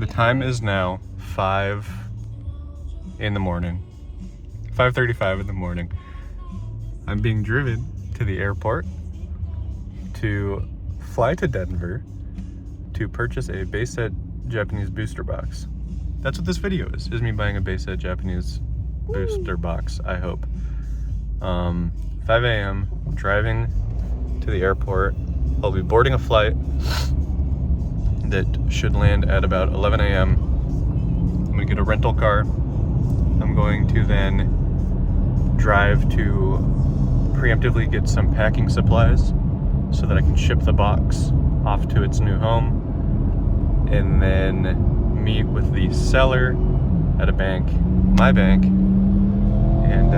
The time is now 5 in the morning. 5:35 in the morning. I'm being driven to the airport to fly to Denver to purchase a base set Japanese booster box. That's what this video is me buying a base set Japanese booster box, I hope. 5 a.m. driving to the airport. I'll be boarding a flight that should land at about 11 a.m. I'm gonna get a rental car. I'm going to then drive to preemptively get some packing supplies so that I can ship the box off to its new home, and then meet with the seller at a bank, my bank, and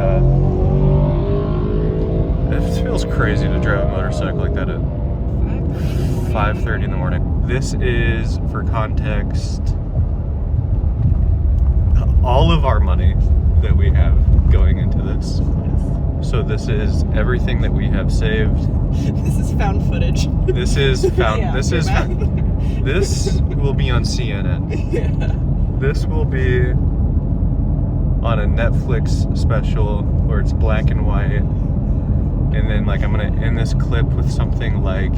it feels crazy to drive a motorcycle like that at 5:30 in the morning. This is, for context, all of our money that we have going into this. So this is everything that we have saved. This is found footage. This is found. Yeah, this is. This will be on CNN. Yeah. This will be on a Netflix special where it's black and white, and then like I'm gonna end this clip with something like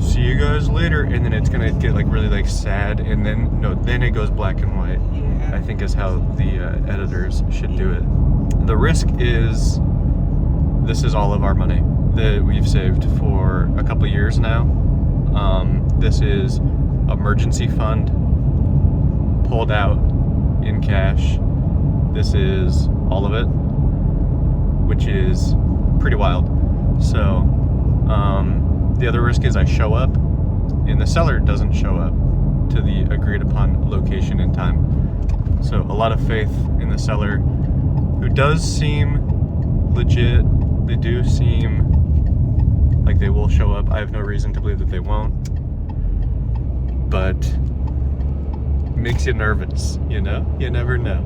"See you guys later," and then it's gonna get like really like sad, and then then it goes black and white. Yeah. I think is how the editors should do it. The risk is this is all of our money that we've saved for a couple years now. This is emergency fund pulled out in cash. This is all of it, which is pretty wild. So the other risk is I show up and the seller doesn't show up to the agreed upon location and time. So a lot of faith in the seller, who does seem legit. They do seem like they will show up. I have no reason to believe that they won't, but makes you nervous, you know? You never know.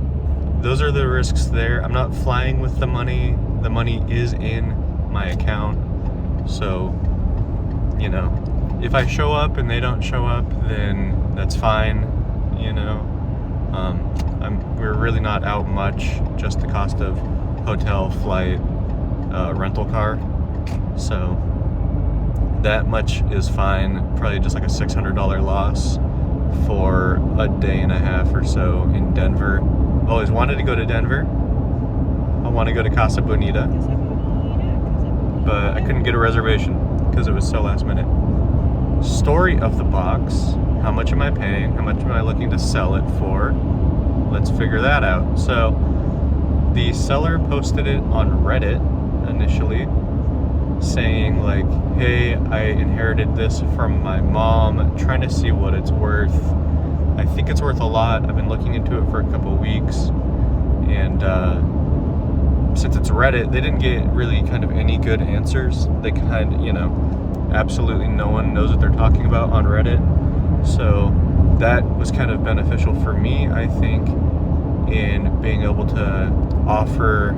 Those are the risks there. I'm not flying with the money. The money is in my account. So, you know, if I show up and they don't show up, then that's fine, you know? We're really not out much, just the cost of hotel, flight, rental car. So that much is fine. Probably just like a $600 loss for a day and a half or so in Denver. I've always wanted to go to Denver. I want to go to Casa Bonita, but I couldn't get a reservation because it was so last minute. Story of the box. How much am I paying? How much am I looking to sell it for? Let's figure that out. So the seller posted it on Reddit initially, saying like, hey, I inherited this from my mom, trying to see what it's worth. I think it's worth a lot. I've been looking into it for a couple weeks, and since it's Reddit, they didn't get really kind of any good answers. They kind of, absolutely no one knows what they're talking about on Reddit. So that was kind of beneficial for me, I think, in being able to offer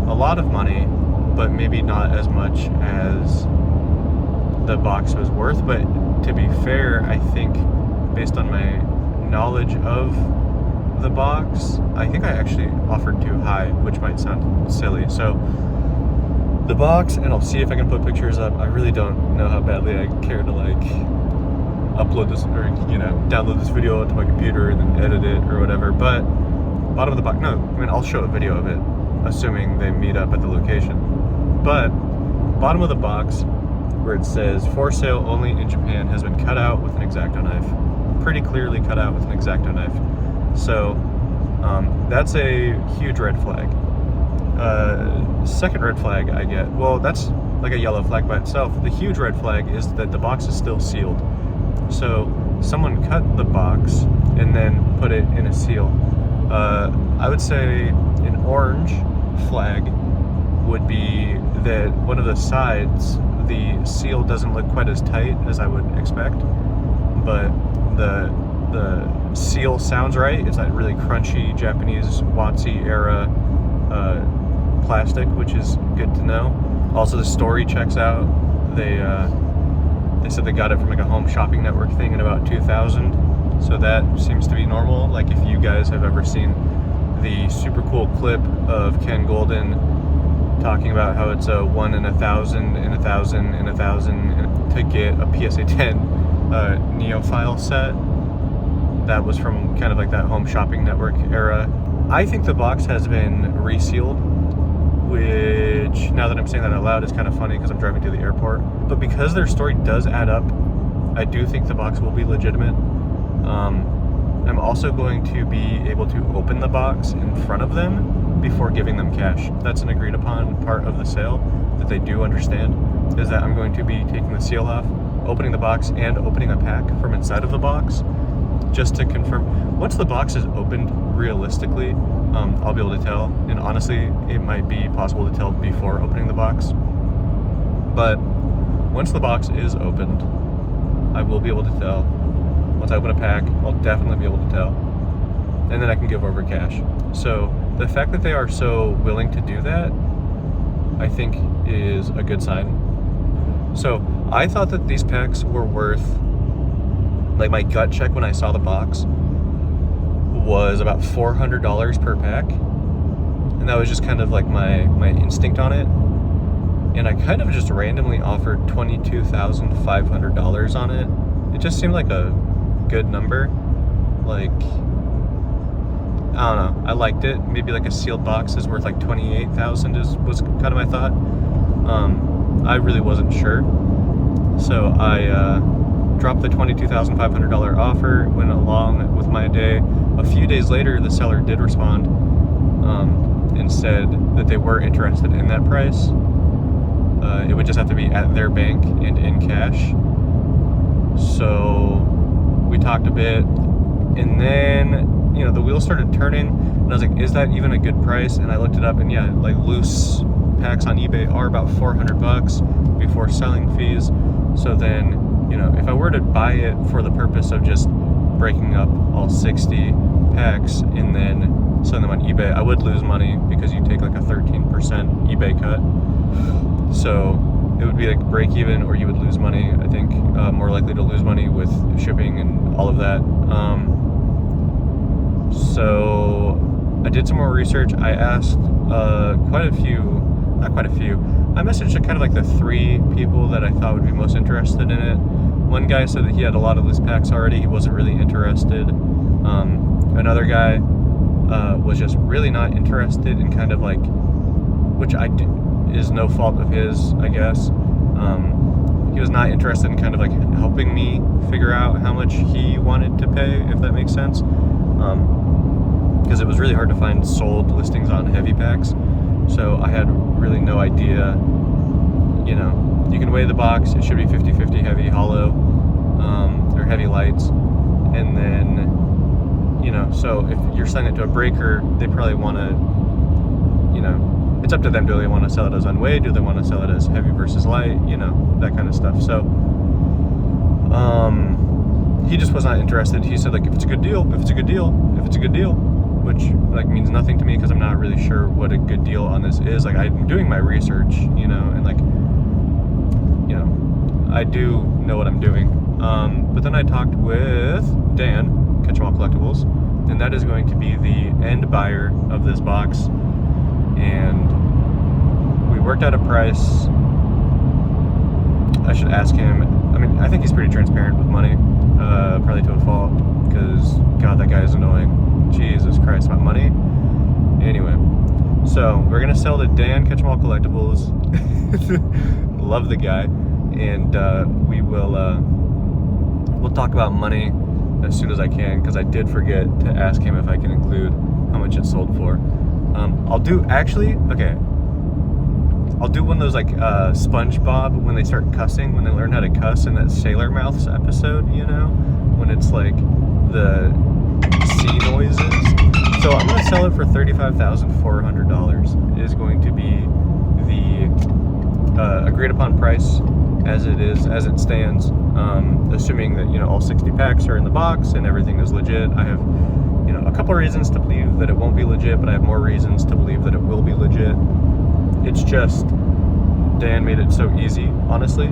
a lot of money, but maybe not as much as the box was worth. But to be fair, I think based on my knowledge of the box, I think I actually offered too high, which might sound silly. So the box, and I'll see if I can put pictures up. I really don't know how badly I care to like upload this or download this video onto my computer and then edit it or whatever. But bottom of the box, I'll show a video of it, assuming they meet up at the location. But bottom of the box, where it says for sale only in Japan, has been cut out with an X-Acto knife. Pretty clearly cut out with an X-Acto knife. So that's a huge red flag. Second red flag I get, well, that's like a yellow flag by itself. The huge red flag is that the box is still sealed. So someone cut the box and then put it in a seal. I would say an orange flag would be that one of the sides, the seal doesn't look quite as tight as I would expect, but the seal sounds right. It's that really crunchy Japanese Watsi era plastic, which is good to know. Also, the story checks out. They said they got it from like a home shopping network thing in about 2000. So that seems to be normal. Like if you guys have ever seen the super cool clip of Ken Golden talking about how it's a 1 in 1,000 in 1,000 in 1,000 to get a PSA 10 Neofile set. That was from kind of like that Home Shopping Network era. I think the box has been resealed, which now that I'm saying that out loud is kind of funny because I'm driving to the airport. But because their story does add up, I do think the box will be legitimate. I'm also going to be able to open the box in front of them before giving them cash. That's an agreed upon part of the sale that they do understand, is that I'm going to be taking the seal off, opening the box, and opening a pack from inside of the box just to confirm. Once the box is opened realistically, I'll be able to tell. And honestly, it might be possible to tell before opening the box. But once the box is opened, I will be able to tell. Once I open a pack, I'll definitely be able to tell. And then I can give over cash. So the fact that they are so willing to do that, I think is a good sign. So I thought that these packs were worth, like my gut check when I saw the box was about $400 per pack. And that was just kind of like my instinct on it. And I kind of just randomly offered $22,500 on it. It just seemed like a good number. Like, I don't know, I liked it. Maybe like a sealed box is worth like $28,000 was kind of my thought. I really wasn't sure. So I dropped the $22,500 offer, went along with my day. A few days later, the seller did respond and said that they were interested in that price. It would just have to be at their bank and in cash. So we talked a bit, and then, you know, the wheels started turning, and I was like, is that even a good price? And I looked it up, and yeah, like loose packs on eBay are about $400 before selling fees. So then, you know, if I were to buy it for the purpose of just breaking up all 60 packs and then selling them on eBay, I would lose money because you take like a 13% eBay cut. So it would be like break even, or you would lose money. I think more likely to lose money with shipping and all of that. So I did some more research. I asked I messaged kind of like the 3 people that I thought would be most interested in it. One guy said that he had a lot of loose packs already. He wasn't really interested. Another guy was just really not interested in kind of like, which is no fault of his, I guess. He was not interested in kind of like helping me figure out how much he wanted to pay, if that makes sense. Because it was really hard to find sold listings on heavy packs. So I had really no idea. You know, you can weigh the box. It should be 50-50 heavy hollow, or heavy lights. And then, you know, so if you're selling it to a breaker, they probably want to, you know, it's up to them. Do they want to sell it as unweighed? Do they want to sell it as heavy versus light? You know, that kind of stuff. So he just was not interested. He said, like, if it's a good deal, if it's a good deal, if it's a good deal, which like means nothing to me because I'm not really sure what a good deal on this is. Like, I'm doing my research, you know, and like, you know, I do know what I'm doing. But then I talked with Dan, Catch 'em All Collectibles, and that is going to be the end buyer of this box. And we worked out a price. I should ask him. I mean, I think he's pretty transparent with money, probably to a fault, because God, that guy is annoying. Jesus Christ, about money. Anyway, so we're gonna sell to Dan, Catch 'em All Collectibles. Love the guy, and we will we'll talk about money as soon as I can, because I did forget to ask him if I can include how much it sold for. I'll do one of those like SpongeBob when they start cussing, when they learn how to cuss in that Sailor Mouths episode, you know, when it's like the sea noises. So I'm gonna sell it for $35,400 is going to be the agreed upon price as it stands, assuming that, you know, all 60 packs are in the box and everything is legit. I have, you know, a couple reasons to believe that it won't be legit, but I have more reasons to believe that it will be legit. It's just Dan made it so easy, honestly.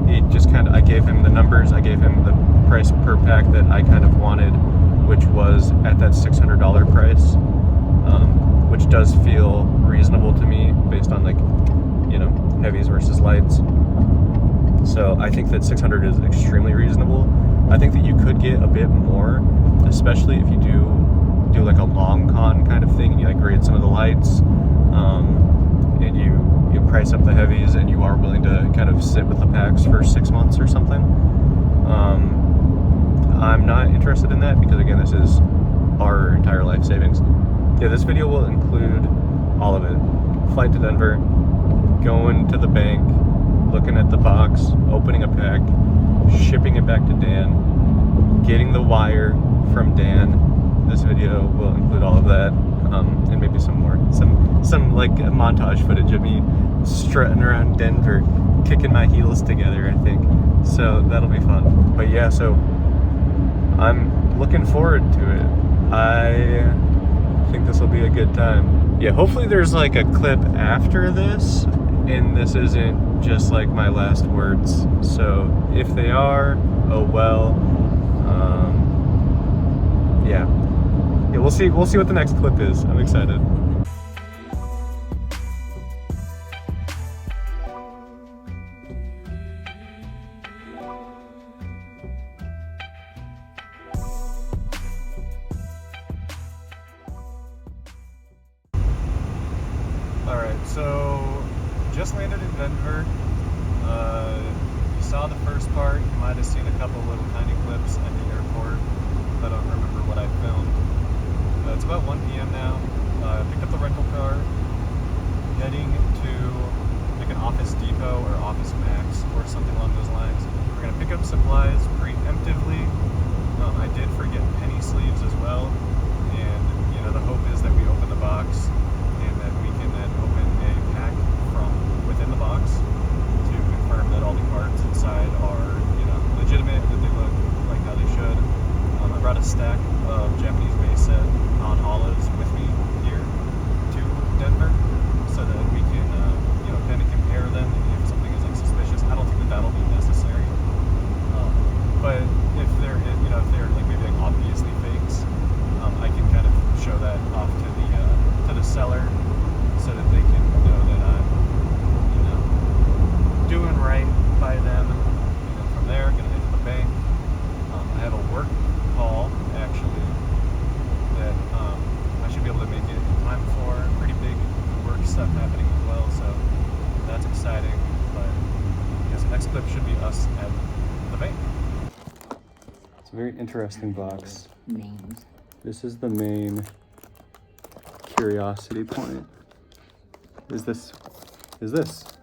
he just kind of, I gave him the numbers, I gave him the price per pack that I kind of wanted, which was at that $600 price, which does feel reasonable to me based on like, you know, heavies versus lights. So I think that 600 is extremely reasonable. I think that you could get a bit more, especially if you do like a long con kind of thing. You like grade some of the lights, and you price up the heavies, and you are willing to kind of sit with the packs for 6 months or something. I'm not interested in that because again, this is our entire life savings. Yeah, this video will include all of it. Flight to Denver, going to the bank, looking at the box, opening a pack, shipping it back to Dan, getting the wire from Dan. This video will include all of that, and maybe some more. Some like montage footage of me strutting around Denver, kicking my heels together, I think. So that'll be fun. But yeah, so I'm looking forward to it. I think this will be a good time. Yeah, hopefully there's like a clip after this, and this isn't just like my last words. So if they are, oh well. Yeah, we'll see what the next clip is. I'm excited. All right, so just landed in Denver. You saw the first part. You might have seen a couple little tiny clips at the airport. I don't remember what I filmed. It's about 1 p.m. now. Picked up the rental car, heading to like an Office Depot or Office Max or something along those lines. We're gonna pick up supplies preemptively. I did forget penny sleeves as well, and you know the hope is that we open the box and that we can then open a pack from within the box to confirm that all the cards inside are, you know, legitimate, that they look like how they should. I brought a stack of Japanese base set non-hollows with me here to Denver so that we can, you know, kind of compare them if something is like suspicious. I don't think that that'll be necessary, but if they're, you know, if they're like maybe like obviously fakes, I can kind of show that off to the seller so that they can know that I'm, you know, doing right by them. And then from there, gonna head to the bank. I have a work call actually that I should be able to make it in time for. Pretty big work stuff happening as well, so that's exciting. But I guess the next clip should be us at the bank. It's a very interesting box. Names. This is the main curiosity point. Is this?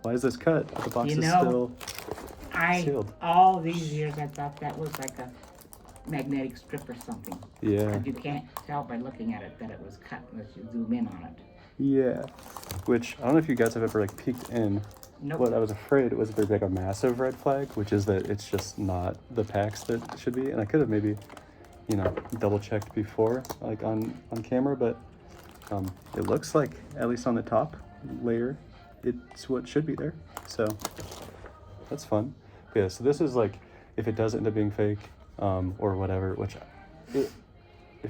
Why is this cut? The box You is know, still sealed. all these years I thought that was like a magnetic strip or something. Yeah. But you can't tell by looking at it that it was cut unless you zoom in on it. Yeah. Which, I don't know if you guys have ever like peeked in. Nope. What I was afraid was there'd be like a massive red flag, which is that it's just not the packs that it should be. And I could have maybe, you know, double checked before, like on camera, but it looks like, at least on the top layer, it's what should be there. So that's fun. But yeah, so this is like, if it does end up being fake, or whatever, which it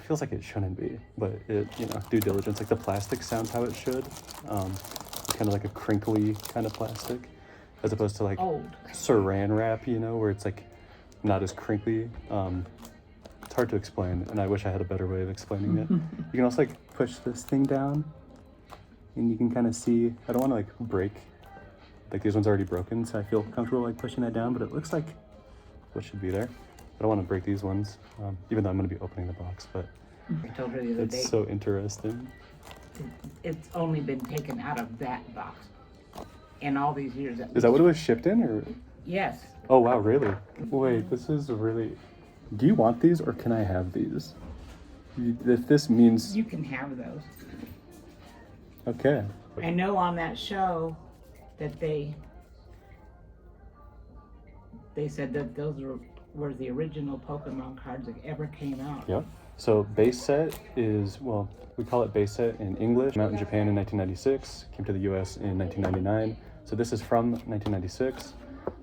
feels like it shouldn't be, but it, you know, due diligence, like the plastic sounds how it should, kind of like a crinkly kind of plastic, as opposed to like Old. saran wrap, you know, where it's like not as crinkly. It's hard to explain, and I wish I had a better way of explaining it. You can also like push this thing down, and you can kind of see, I don't want to like break, like these ones are already broken, so I feel comfortable like pushing that down, but it looks like what should be there. I don't want to break these ones, even though I'm going to be opening the box, but I told her the other day, it's so interesting. it's only been taken out of that box in all these years. Is that what it was shipped in, or? Yes. Oh wow, really? Wait, this is really, do you want these or can I have these? If this means, You can have those. okay. I know on that show that they said that those were the original Pokemon cards that ever came out. Yep. So base set is, well, we call it base set in English. Came out in Japan in 1996, came to the US in 1999. So this is from 1996.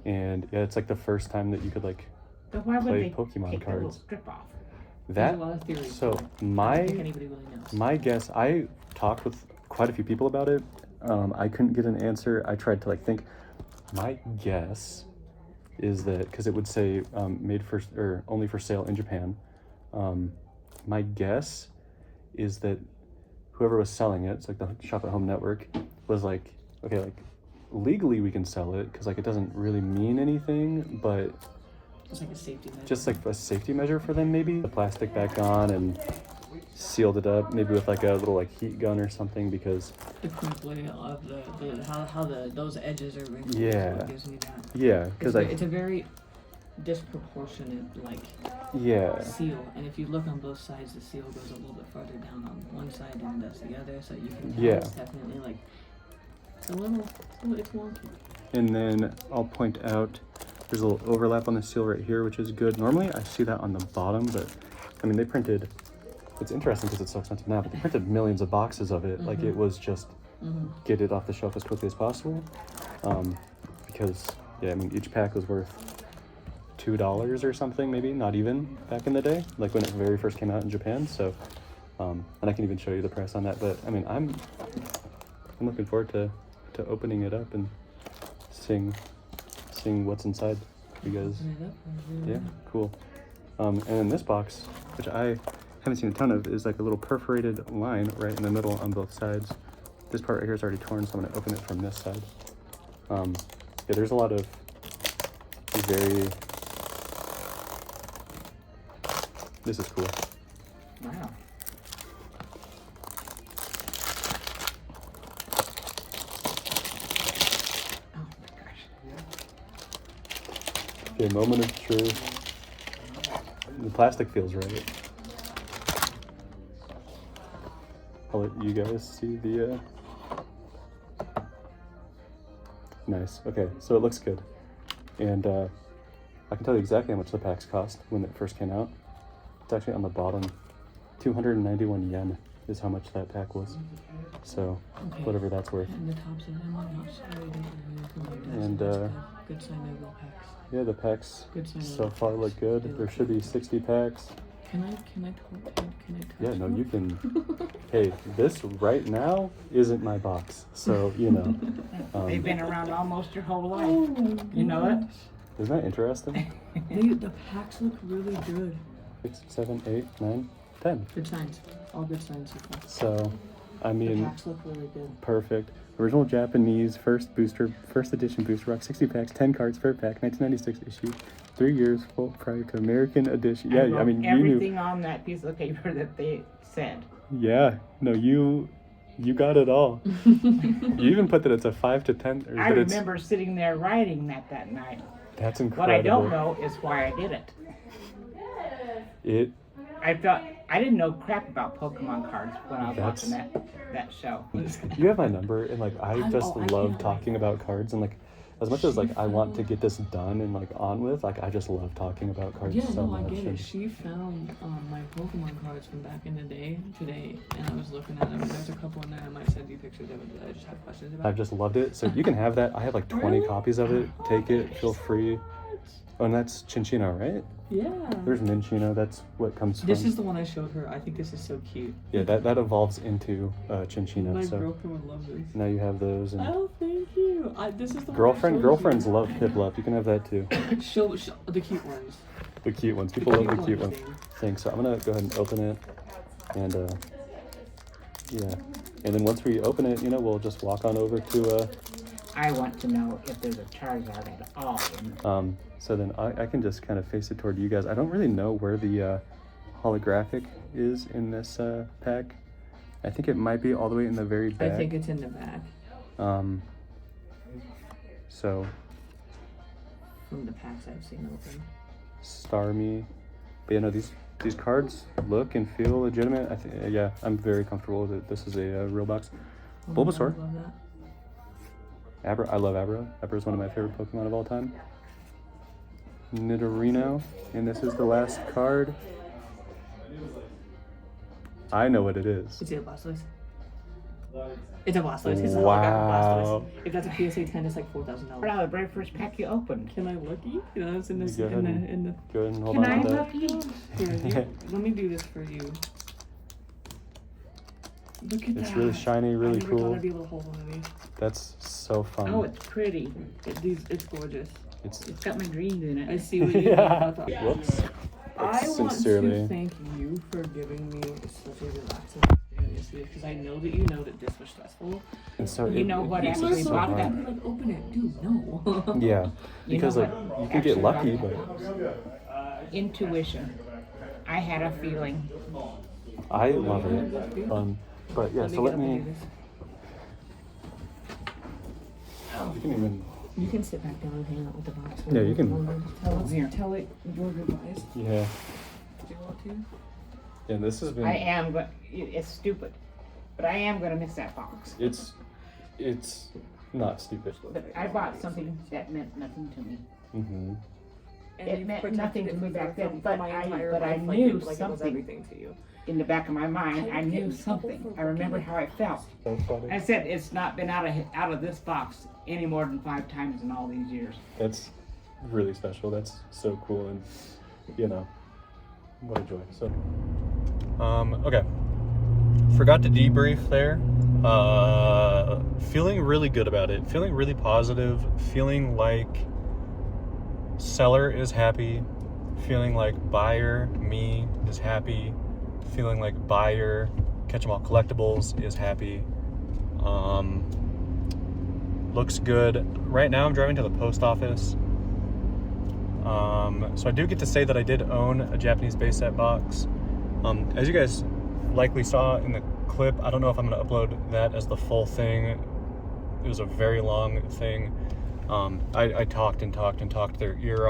And yeah, it's like the first time that you could like But why would play they Pokemon take the little cards. strip off? There's That a lot of theories. so I don't think my anybody really knows. my guess, I talked with quite a few people about it. I couldn't get an answer. I tried to like think. My guess is that because it would say made for or only for sale in Japan. My guess is that whoever was selling it, it's like the Shop at Home network, was like, okay, like legally we can sell it because like it doesn't really mean anything, but Just like a safety measure. just like a safety measure for them, maybe the plastic back on and sealed it up, maybe with like a little like heat gun or something, because the crinkling of how those edges are wrinkled. is Yeah. what gives me that. yeah, because It's a very disproportionate like yeah, seal, and if you look on both sides, the seal goes a little bit farther down on one side than it does the other, so you can tell Yeah. it's definitely like it's wonky. and then I'll point out there's a little overlap on the seal right here, which is good. Normally I see that on the bottom, but I mean they printed. It's interesting because it's so expensive now, but they printed millions of boxes of it. Like it was just get it off the shelf as quickly as possible. Because yeah, I mean each pack was worth $2 or something, maybe not even back in the day, like when it very first came out in Japan. So, and I can even show you the price on that. But I mean, I'm looking forward to opening it up and seeing what's inside. You guys, yeah, cool. And then this box, which I haven't seen a ton of, is like a little perforated line right in the middle on both sides. This part right here is already torn, so I'm gonna open it from this side. Yeah, there's a lot of very. This is cool. Wow. Oh my gosh. Okay, moment of truth. The plastic feels right. I'll let you guys see the. Nice. Okay, so it looks good, and I can tell you exactly how much the packs cost when it first came out. It's actually on the bottom. 291 yen is how much that pack was. So Okay. whatever that's worth. And the tops of them are not sorry or anything like that. And, so that's good sign of the packs. Yeah, the packs Good sign so of far look good. They There look should be good. 60 packs. Can I touch Yeah, no, you them? can. Hey, this right now isn't my box, so you know. They've been around almost your whole life. Oh my You know it? gosh. Isn't that interesting? The packs look really good. 6, 7, 8, 9, 10. Good signs. All good signs so far. So, I The mean, packs look really good. perfect. Original Japanese first edition booster box, 60 packs, 10 cards per pack, 1996 issue, 3 years full prior to American edition. Yeah, I wrote mean, you everything knew. on that piece of paper that they said. Yeah, no, you got it all. You even put that it's a 5 to 10. Or I that it's- remember sitting there writing that night. That's incredible. What I don't know is why I did it. It. I didn't know crap about Pokemon cards when I was That's- watching that show. You have my number, and like I just I love can't talking about cards, and like as much as like I want to get this done and like on with, like I just love talking about cards Yeah, so no, I much. get and- it. She found my Pokemon cards from back in the day today, and I was looking at them. And there's a couple in there. I might send you pictures of it that I just have questions about. I've just loved it. So you can have that. I have like 20 Really? copies of it. Take it. Feel Thank you so free. much. Oh, and that's Chinchino, right? Yeah. There's Minchino. That's what comes from. This is the one I showed her. I think this is so cute. Yeah, that evolves into Chinchino. My So girlfriend would love this. now you have those. And Oh, thank you. This is the one I showed girlfriends you. love Piplup. You can have that too. She'll the cute ones. The cute ones. People love the cute ones. thing. Thing. So I'm gonna go ahead and open it, and yeah, and then once we open it, we'll just walk on over to I want to know if there's a Charizard at all. So then I can just kind of face it toward you guys. I don't really know where the holographic is in this pack. I think it might be all the way in the very back. I think it's in the back So from the packs I've seen open. Starmie. But yeah, no, these cards look and feel legitimate. I think yeah, I'm very comfortable with it. This is a real box. Bulbasaur. I love that. Abra, I love Abra. Abra is one of my favorite Pokemon of all time. Nidorino, and this is the last card. I know what it is. Is it a Blastoise? It's a Blastoise. It's a holographic Blastoise. If that's a PSA 10, it's like $4,000. Probably the very first pack you opened. Can I looky? You know, it's in this Go ahead in the. Go ahead and hold Can on I to that. looky? Here, let me do this for you. Look at that. It's really shiny, really I never thought cool. I'd be able to hold one of these. That's so fun. Oh, it's pretty. It's gorgeous. It's It's got my dreams in I it. see what you mean yeah. about that. Whoops. I want Sincerely. to thank you for giving me such a relaxing experience because I know that you know that this was stressful. And so You know what makes it actually so bought hard. that? I'd be like, open it, dude. No. Yeah, because know like what you can get actually lucky, bought but Intuition. I had a feeling. I love it. But yeah, so let me. do this. You can even. You can sit back down and hang out with the box. Yeah, you can. Tell it your advice. Yeah. Do you want to? Yeah, this has been. I am, but it's stupid. But I am going to miss that box. It's not stupid. But I bought something that meant nothing to me. Mm-hmm. And It you meant protected nothing it to me for- back then, from but my I entire knew life, like it was something. everything to you. In the back of my mind, I knew something. I remembered how I felt. So funny. I said it's not been out of this box any more than 5 times in all these years. That's really special. That's so cool, and you know, what a joy. So, okay. Forgot to debrief there. Feeling really good about it. Feeling really positive. Feeling like seller is happy. Feeling like buyer, me, is happy. Feeling like buyer, Catch 'em All Collectibles, is happy. Looks good. Right now I'm driving to the post office. So I do get to say that I did own a Japanese base set box. As you guys likely saw in the clip, I don't know if I'm going to upload that as the full thing. It was a very long thing. I talked and talked and talked their ears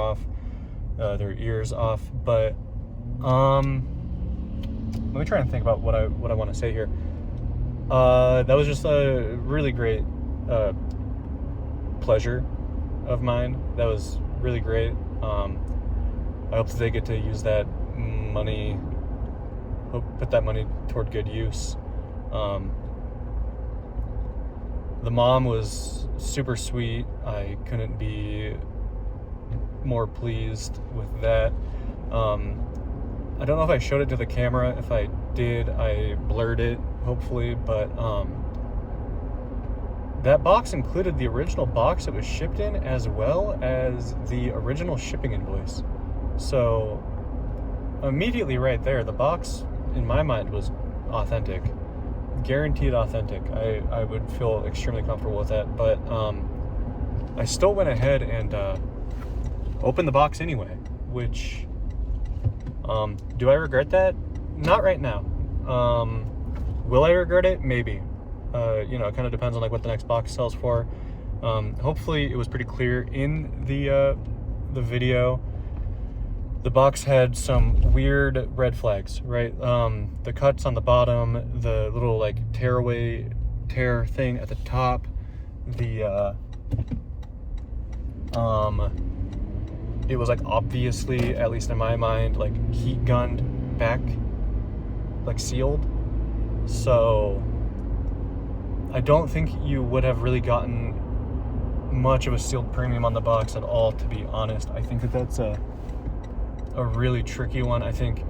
off, but let me try and think about what I want to say here. That was just a really great pleasure of mine. That was really great. I hope that they get to use that money, put that money toward good use. The mom was super sweet. I couldn't be more pleased with that. I don't know if I showed it to the camera. If I did, I blurred it, hopefully, but that box included the original box it was shipped in as well as the original shipping invoice. So immediately right there, the box in my mind was authentic, guaranteed authentic. I would feel extremely comfortable with that, but I still went ahead and opened the box anyway, which do I regret that? Not right now. Will I regret it? Maybe. It kind of depends on like what the next box sells for. Hopefully it was pretty clear in the video. The box had some weird red flags, right? The cuts on the bottom, the little like tear thing at the top, it was like obviously, at least in my mind, like heat gunned back, like sealed. So I don't think you would have really gotten much of a sealed premium on the box at all, to be honest. I think that that's a really tricky one. I think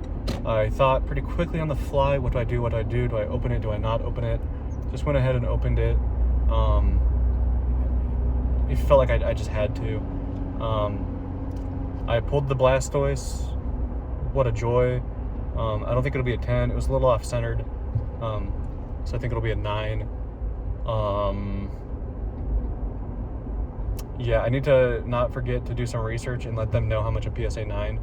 I thought pretty quickly on the fly, what do I do? What do I do? Do I open it? Do I not open it? Just went ahead and opened it. It felt like I just had to. I pulled the Blastoise. What a joy. I don't think it'll be a 10. It was a little off-centered. So I think it'll be a 9. Yeah, I need to not forget to do some research and let them know how much a PSA 9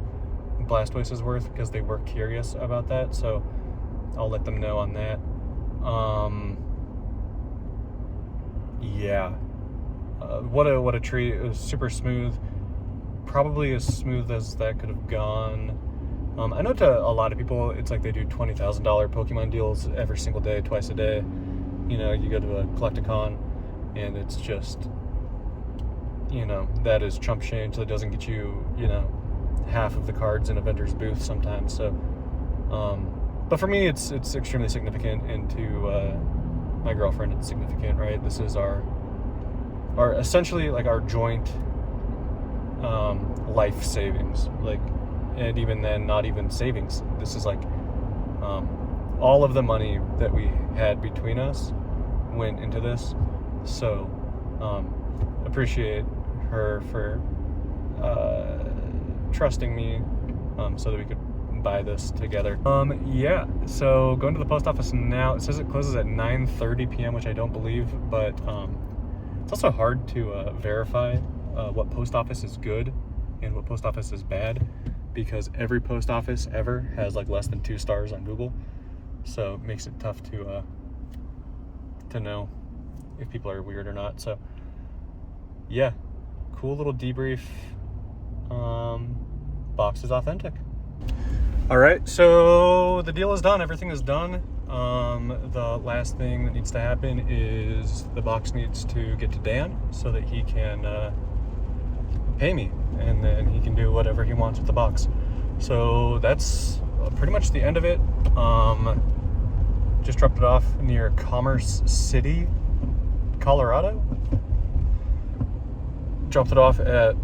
Blastoise is worth, because they were curious about that. So I'll let them know on that. Yeah. What a treat. It was super smooth. Probably as smooth as that could have gone. I know to a lot of people, it's like they do $20,000 Pokemon deals every single day, twice a day. You go to a Collecticon, and it's just, that is chump change. That doesn't get you, half of the cards in a vendor's booth sometimes. So, but for me, it's extremely significant, and my girlfriend, it's significant, right? This is our essentially like our joint life savings, like, and even then, not even savings. This is like all of the money that we had between us went into this. So appreciate her for trusting me so that we could buy this together. Yeah, so going to the post office now. It says it closes at 9:30 p.m., which I don't believe, but it's also hard to verify what post office is good and what post office is bad, because every post office ever has like less than 2 stars on Google. So it makes it tough to know if people are weird or not. So yeah, cool little debrief. Box is authentic. All right, so the deal is done. Everything is done. The last thing that needs to happen is the box needs to get to Dan so that he can pay me, and then he can do whatever he wants with the box. So that's pretty much the end of it. Just dropped it off near Commerce City, Colorado. Dropped it off at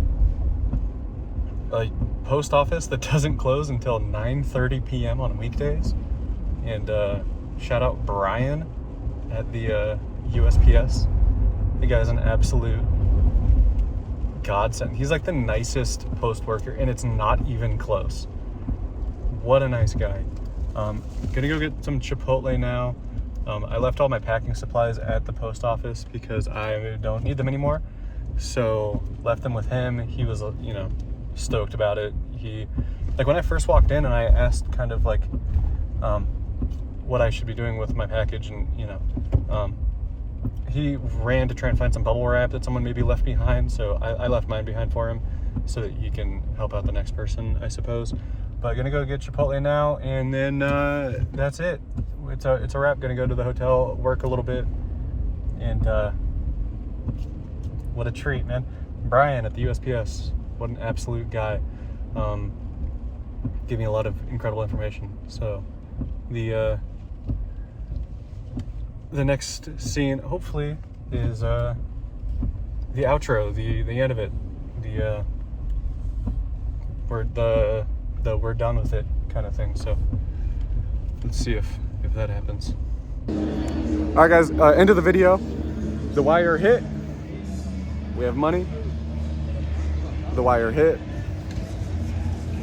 a post office that doesn't close until 9:30 p.m. on weekdays. And shout out Brian at the USPS. The guy's an absolute godsend. He's like the nicest post worker, and it's not even close. What a nice guy. Gonna go get some Chipotle now. I left all my packing supplies at the post office because I don't need them anymore. So left them with him. He was, stoked about it. He, like, when I first walked in and I asked kind of like what I should be doing with my package, and he ran to try and find some bubble wrap that someone maybe left behind. So I left mine behind for him so that he can help out the next person, I suppose. But gonna go get Chipotle now, and then that's it. It's a wrap. Gonna go to the hotel, work a little bit, and what a treat, man. Brian at the USPS, what an absolute guy. Gave me a lot of incredible information. So the next scene, hopefully, is the outro, the end of it, we're done with it kind of thing. So let's see if that happens. All right, guys, end of the video. The wire hit. We have money. The wire hit.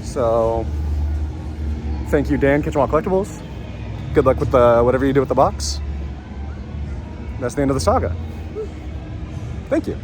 So thank you, Dan, Kitchen Wall Collectibles. Good luck with whatever you do with the box. That's the end of the saga. Thank you.